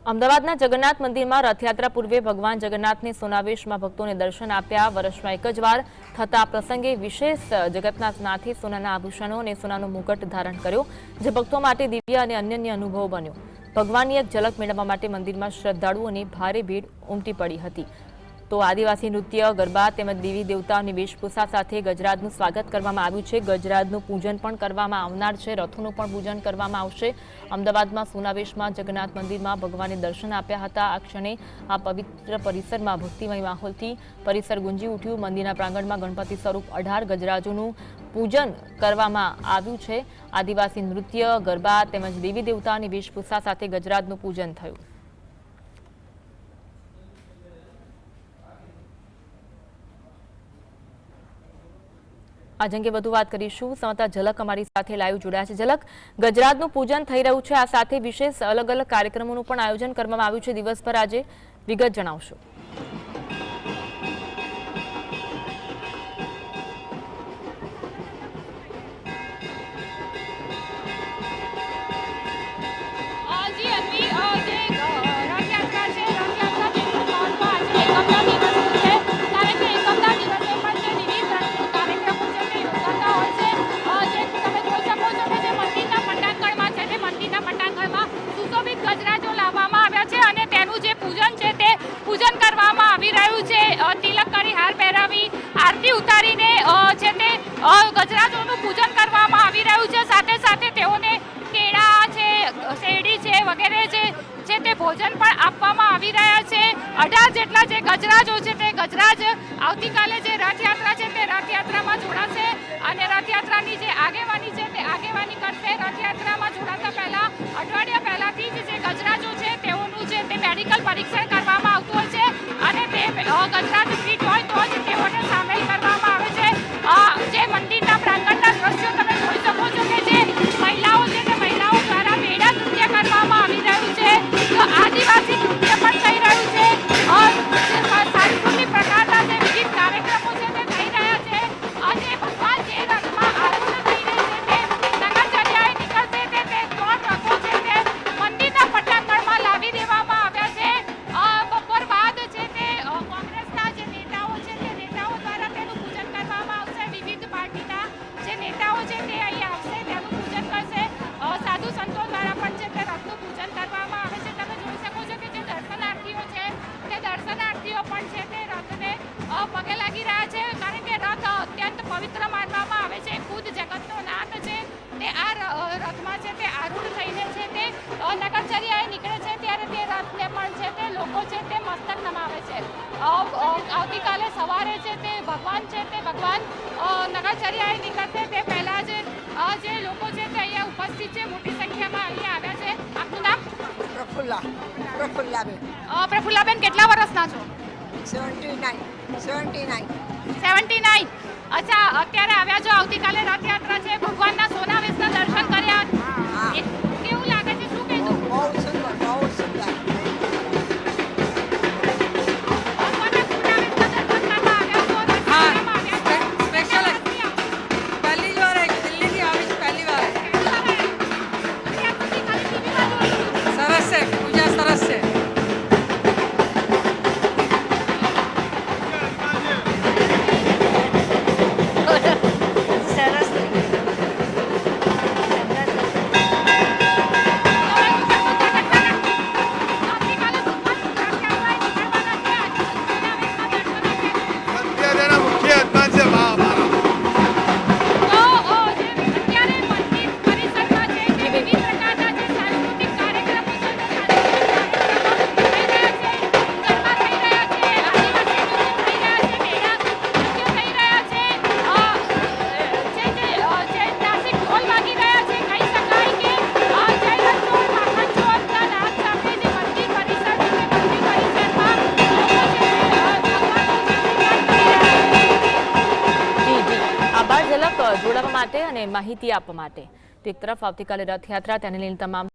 અમદાવાદના જગન્નાથ મંદિરમાં રથયાત્રા પૂર્વે ભગવાન જગન્નાથને સોનાવેશમાં ભક્તોને દર્શન આપ્યા। વર્ષમાં એક જ વાર થતા પ્રસંગે વિશેષ જગન્નાથનાથે સોનાના આભૂષણો અને સોનાનો મુગટ ધારણ કર્યો, જે ભક્તો માટે દિવ્ય અને અનન્ય અનુભવ બન્યો। ભગવાનની એક ઝલક મેળવવા માટે મંદિરમાં શ્રદ્ધાળુઓની ભારે ભીડ ઉમટી પડી હતી। તો આદિવાસી નૃત્ય, ગરબા તેમજ દેવી દેવતાઓની વેશભૂષા સાથે ગજરાજનું સ્વાગત કરવામાં આવ્યું છે। ગજરાજનું પૂજન પણ કરવામાં આવનાર છે, રથોનું પણ પૂજન કરવામાં આવશે। અમદાવાદમાં સોનાવેશમાં જગન્નાથ મંદિરમાં ભગવાનને દર્શન આપ્યા હતા। આ ક્ષણે આ પવિત્ર પરિસરમાં ભક્તિમય માહોલથી પરિસર ગુંજી ઉઠ્યું। મંદિરના પ્રાંગણમાં ગણપતિ સ્વરૂપ 18 ગજરાજોનું પૂજન કરવામાં આવ્યું છે। આદિવાસી નૃત્ય, ગરબા તેમજ દેવી દેવતાઓની વેશભૂષા સાથે ગજરાજનું પૂજન થયું। आज अंगे વધુ વાત કરીશું। સંવાદદાતા ઝલક અમારી સાથે લાઈવ જોડાયા છે। ઝલક, ગજરાજનું પૂજન થઈ રહ્યું છે, આ સાથે વિશેષ અલગ અલગ કાર્યક્રમોનું પણ આયોજન કરવામાં આવ્યું છે દિવસભર, આજે વિગત જણાવશો। तिलक करी हार पहेरावी आरती उतारीने गજરાજોનું પૂજન કરવામાં આવી રહ્યું છે। સાથે સાથે તેઓને કેળા છે, શેરડી છે વગેરે છે તે ભોજન પણ આપવામાં આવી રહ્યા છે। 18 જેટલા જે ગજરાજો છે તે ગજરાજ આવતીકાલે જે રથયાત્રા છે તે રથયાત્રામાં જોડાશે અને રથયાત્રાની જે આગેવાની છે તે આગેવાની કરશે। રથયાત્રામાં જોડાતા પહેલા અઠવાડિયા પહેલાથી જ જે ગજરાજો છે તેઓનું છે તે મેડિકલ પરીક્ષણ કરવામાં આવતું હોય છે અને તે ગજરાજ ફિટ હોય તો જ તેઓને સામેલ કરવામાં આવે છે। જે મંદિરના પ્રાંગણના દ્રશ્યો તમે જોઈ શકો છો કે જે મહિલાઓ છે તે મહિલાઓ દ્વારા મેળા નૃત્ય કરવામાં આવી રહ્યું છે, તો આદિવાસી નૃત્ય પણ થઈ રહ્યું છે। સાંસ્કૃતિક પ્રકારના જે વિવિધ કાર્યક્રમો છે તે થઈ રહ્યા છે। આજે ભગવાન જે રથમાં આરોહણ થઈ રહી છે તે નગરચર્યાએ નીકળશે તે 3 રથો છે તે મંદિરના પટાંગણમાં લાવી દેવામાં આવ્યા છે। બપોર બાદ છે તે કોંગ્રેસના જે નેતાઓ છે તે નેતાઓ દ્વારા તેનું પૂજન કરવામાં આવશે। વિવિધ પાર્ટીના જે નેતાઓ છે તે અહીં આવશે, તેનું પૂજન કરશે। સાધુ સંતો દ્વારા પણ છે તે રથનું પૂજન કરવામાં આવે છે। તમે જોઈ શકો છો કે જે દર્શનાર્થીઓ છે તે દર્શનાર્થીઓ પણ છે તે રથને પગે લાગી રહ્યા છે, કારણ કે રથ અત્યંત પવિત્ર માનવામાં આવે છે। ખુદ જગતનો નાથ છે તે આ રથમાં છે તે આરૂઢ થઈને છે તે નગરચર્યાએ નીકળે છે, ત્યારે તે રથને પણ છે તે લોકો છે તે મસ્તક નમાવે છે। આવતીકાલે સવારે છે તે ભગવાન નગરચર્યાએ નીકળશે તે પહેલા જ જે લોકો છે તે અહીંયા ઉપસ્થિત છે, મોટી સંખ્યામાં અહીંયા આવ્યા છે। આપનું નામ? પ્રફુલ્લાબેન। પ્રફુલ્લાબેન, કેટલા વર્ષના છો? 79। અચ્છા, અત્યારે આવ્યા છો, આવતીકાલે રથયાત્રા છે, ભગવાનના સોનાવેશના દર્શન કર્યા, કેવું લાગે છે, શું કહેજો? બહુ સુંદર, બહુ સુંદર। જોડાવા માટે અને માહિતી આપવા માટે। તો એક તરફ આવતીકાલે રથયાત્રા, તેને લઈને તમામ